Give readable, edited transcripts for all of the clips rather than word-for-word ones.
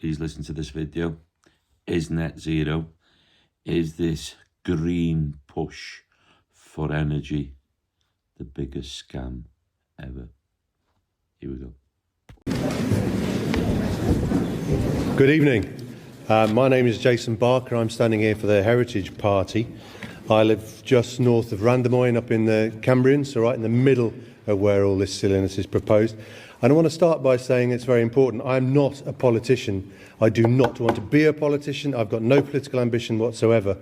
please listen to this video. Is net zero, is this green push for energy the biggest scam ever? Here we go. Good evening. My name is Jason Barker. I'm standing here for the Heritage Party. I live just north of Randamoyne up in the Cambrian, so right in the middle of where all this silliness is proposed. And I want to start by saying it's very important. I'm not a politician. I do not want to be a politician. I've got no political ambition whatsoever.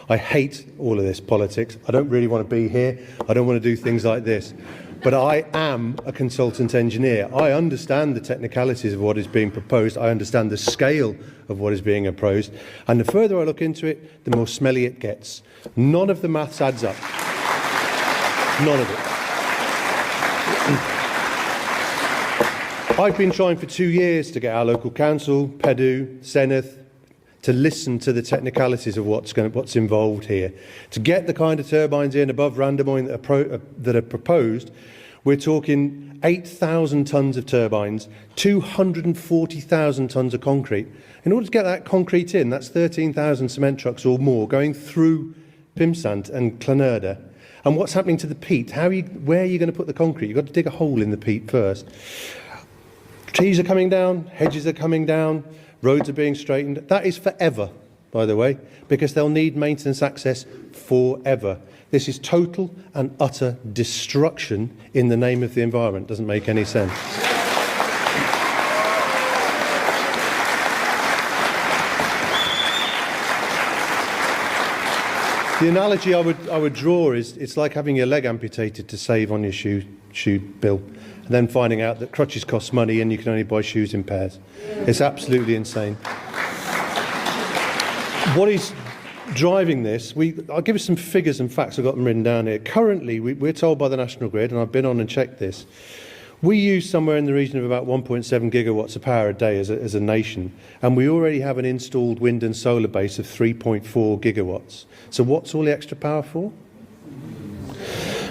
I hate all of this politics. I don't really want to be here. I don't want to do things like this. But I am a consultant engineer. I understand the technicalities of what is being proposed. I understand the scale of what is being proposed. And the further I look into it, the more smelly it gets. None of the maths adds up. None of it. I've been trying for 2 years to get our local council, PEDU, Senedd, to listen to the technicalities of what's involved here. To get the kind of turbines in above Randamoyne that are proposed, we're talking 8,000 tonnes of turbines, 240,000 tonnes of concrete. In order to get that concrete in, that's 13,000 cement trucks or more going through Pumsant and Clonarda. And what's happening to the peat? Where are you going to put the concrete? You've got to dig a hole in the peat first. Trees are coming down, hedges are coming down, roads are being straightened. That is forever, by the way, because they'll need maintenance access forever. This is total and utter destruction in the name of the environment. Doesn't make any sense. The analogy I would draw is it's like having your leg amputated to save on your shoe bill, and then finding out that crutches cost money and you can only buy shoes in pairs. It's absolutely insane. What is driving this? I'll give you some figures and facts. I've got them written down here. Currently, we're told by the National Grid, and I've been on and checked this, we use somewhere in the region of about 1.7 gigawatts of power a day as a nation, and we already have an installed wind and solar base of 3.4 gigawatts. So what's all the extra power for?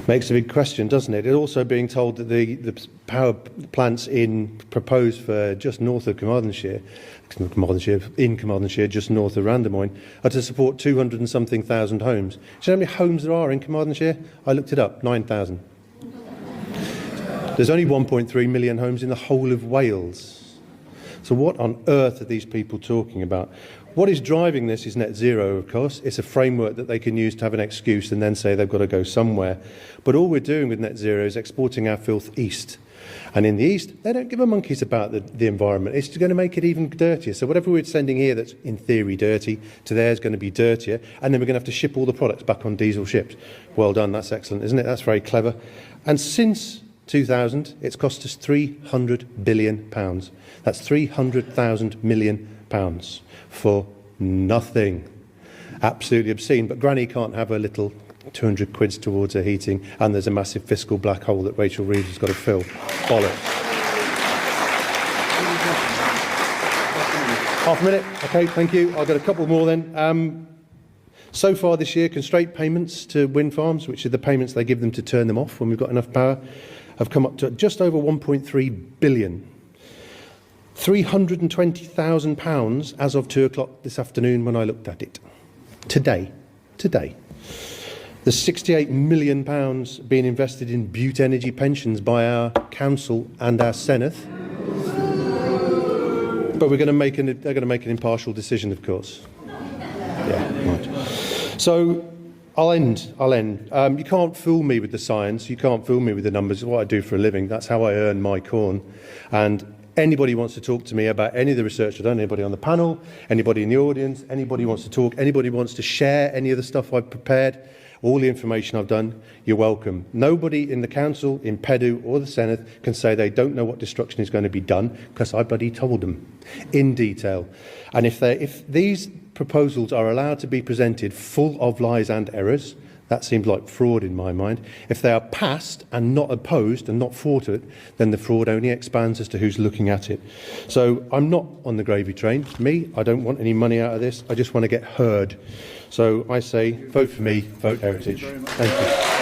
Makes a big question, doesn't it? It's also being told that the power plants proposed for just north of Carmarthenshire, just north of Randamoyne, are to support 200 and something thousand homes. Do you know how many homes there are in Carmarthenshire? I looked it up, 9,000. There's only 1.3 million homes in the whole of Wales. So what on earth are these people talking about? What is driving this is net zero, of course. It's a framework that they can use to have an excuse and then say they've got to go somewhere. But all we're doing with net zero is exporting our filth east. And in the east, they don't give a monkeys about the environment. It's going to make it even dirtier. So whatever we're sending here that's in theory dirty, to there is going to be dirtier. And then we're going to have to ship all the products back on diesel ships. Well done, that's excellent, isn't it? That's very clever. And since 2000, it's cost us £300 billion. That's £300,000 million for nothing. Absolutely obscene. But Granny can't have a little 200 quids towards her heating, and there's a massive fiscal black hole that Rachel Reeves has got to fill. Bollocks. Half a minute. Okay, thank you. I've got a couple more then. So far this year, constraint payments to wind farms, which are the payments they give them to turn them off when we've got enough power, have come up to just over 1.3 billion. £320,000 as of 2 o'clock this afternoon when I looked at it. Today. There's £68 million being invested in Bute Energy pensions by our council and our Senedd. But they're going to make an impartial decision, of course. Yeah, right. So I'll end. You can't fool me with the science. You can't fool me with the numbers. It's what I do for a living. That's how I earn my corn. And anybody who wants to talk to me about any of the research I've done, anybody on the panel, anybody in the audience, anybody who wants to talk, anybody who wants to share any of the stuff I've prepared, all the information I've done, you're welcome. Nobody in the council, in PEDU or the Senedd can say they don't know what destruction is going to be done, because I bloody told them in detail. And if these proposals are allowed to be presented full of lies and errors, that seems like fraud in my mind. If they are passed and not opposed and not fought at, then the fraud only expands as to who's looking at it. So I'm not on the gravy train. I don't want any money out of this. I just want to get heard. So I say, vote for me, vote Heritage. Thank you.